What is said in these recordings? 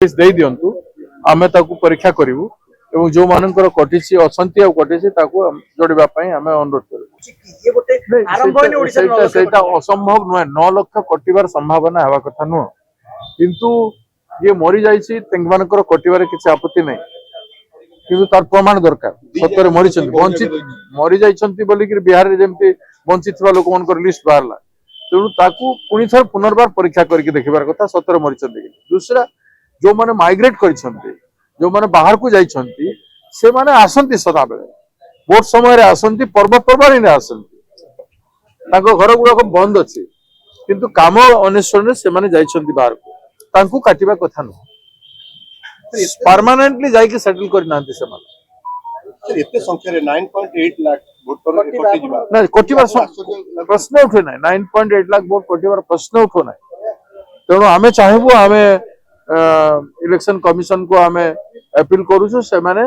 दे दिंतु आम परीक्षा करूँ एवं जो मानकर कटिसी असंति कटिसी जोड़वा आम अनुरोध करूँ असंभव नुहे 9 लाख कटिवार संभावना हवा कथा नुह किंतु ये मरी जाइए कटिवार किसी आपत्ति नहीं किंतु तार प्रमाण दरकार सतर मरी वंचित मरी जाइए बिहार में जमी वंचित लोक मान लिस्ट बाहर तेणु ताकू पुणी थर पुनर्बार परीक्षा करके देखबार कथा सतर मरी दूसरा जो मैंने माइग्रेट कर जो मैंने बाहर को जाइए से माने आसंती सदा बेले वोट समय आसंती पर्वपर्वाणी आसंती घर गुड़ाक बंद अच्छी किंतु काम अन्वेषण से माने जाइछंती बाहर को काटिबा कथा नुह परमानेंटली जाइए सेटल करना एते संख्या रे 9.8 लाख वोटर कटि जिबा ना कटिबार प्रश्न उठे ना 9.8 लाख वोट कटिबार प्रश्न उठो ना तेणु आमे चाहेबु आमे इलेक्शन कमिशन को आमे अपील करूछु से माने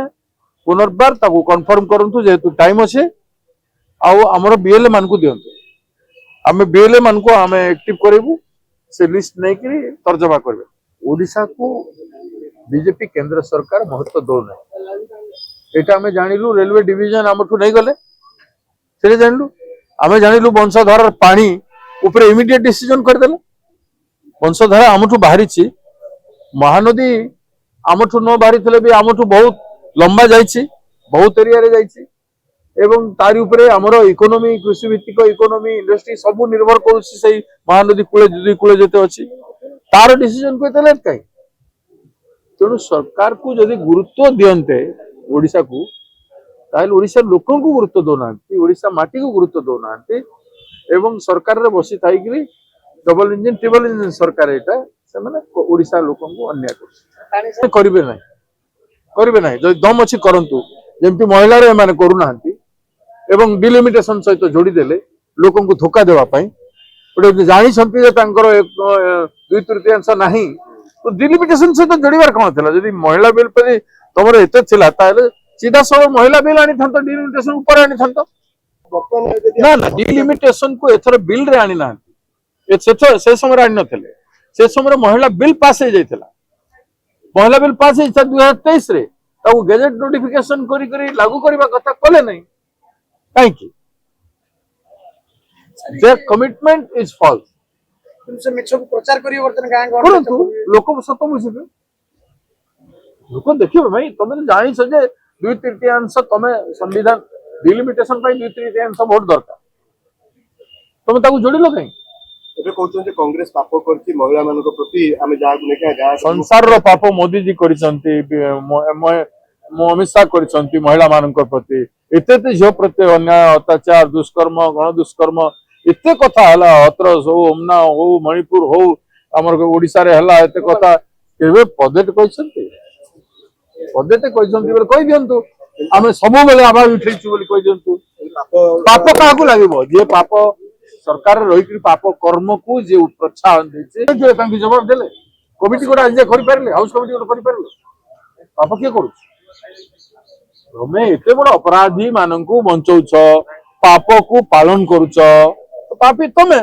पुनर्बार ताकू कन्फर्म करंतु जेतु टाइम अच्छे आमर बीएलए मान को दियंतु आमे बीएलए मान को आमे एक्टिव करेबु से लिस्ट नहीं करी तर्जमा करबे ओडिशा को बीजेपी केंद्र सरकार महत्व दो नहीं एटा आमे जानिलु रेलवे डिवीजन आमठु नहीं गले से जानिलु आमे जानिलु वंशधार पानी ऊपर इमीडिएट डिसीजन कर देले वंशधारा आमठु बाहरी छी महानदी आमठु न बाहरी थले भी आमठु बहुत लंबा जाइछि बहुत एरिया रे जाइछि एवं तारी उपरे हमरो इकोनॉमी कृषि भित्तिक इकोनॉमी इंडस्ट्री सब निर्भर करूछि सही महानदी कूले जते अछि तार डिसीजन को एते लेट काई तेणु सरकार को जदि गुरुत्व दियंते ओडिशा को ताहले ओडिशा लोकन को गुरुत्व दोना ओडिशा माटी को गुरुत्व दोना एवं सरकार रे बसी थाई कि डबल इंजन ट्रिपल इंजन सरकार एटा से माने ओडिशा लोकन को अन्याय कर करिवे नहीं जो दम अच्छी करंतु जेमती महिला रे माने करू नांती एवं डिलिमिटेशन सहित जोड़ी देले लोकन को धोखा देवा पई ओटे जानि छंती जे तांकर 2/3 नाही तो डिलिमिटेशन सहित जोड़ीबार कोन थला जदी महिला बिल पर तमर एते थिला ताले सीधा सब महिला बिल आनी थंत डिलिमिटेशन ऊपर आनी थंत ना ना डिलिमिटेशन को एथर बिल रे आनी नांती से समय आनी नथले से समय महिला बिल पास हो जाइथिला महिला बिल पास हो 2023 रे ताऊ गेजेट नोटिफिकेशन करी करी लागू करबा कथा कले नहीं काई की देयर कमिटमेंट इज फॉल्स से मिछ प्रचार करियो वर्तन गां परंतु लोक सत बुझिबे लोक देखिबे भाई तमे तो जानि छ जे 2/3 तमे संविधान डिलिमिटेशन पई 2/3 वोट दरकार तमे ताकू जोड़िलो काई एबे कहउछन जे कांग्रेस पाप करछि महिला मानको प्रति आमे जा लेके गां संसार रो पाप मोदी जी करिसंती अमित शाह करिसंती महिला मानको प्रति एते झियो प्रति अन्याय अत्याचार दुष्कर्म गण दुष्कर्म एते कथा हला हत्रस हो उमना हो मणिपुर हो हमर ओडिसा रे हला एते कथा केबे पदेट कहिसंती पदेट कहिसंती बेले कहि दियंतु आमे सब बेले आबा उठैछु बोली कहि दियंतु पाप काहकु लागिबो जे पाप सरकार रही पाप कर्म को जे प्रोत्साहन देछे तांकी जवाब देले कमिटी गोटा जे करि परले हाउस कमिटी गोटा करि परले पाप के करू तमे एते बड़ अपराधी माननकु बंचौछ पाप को पालन करूछ तो पापी तमे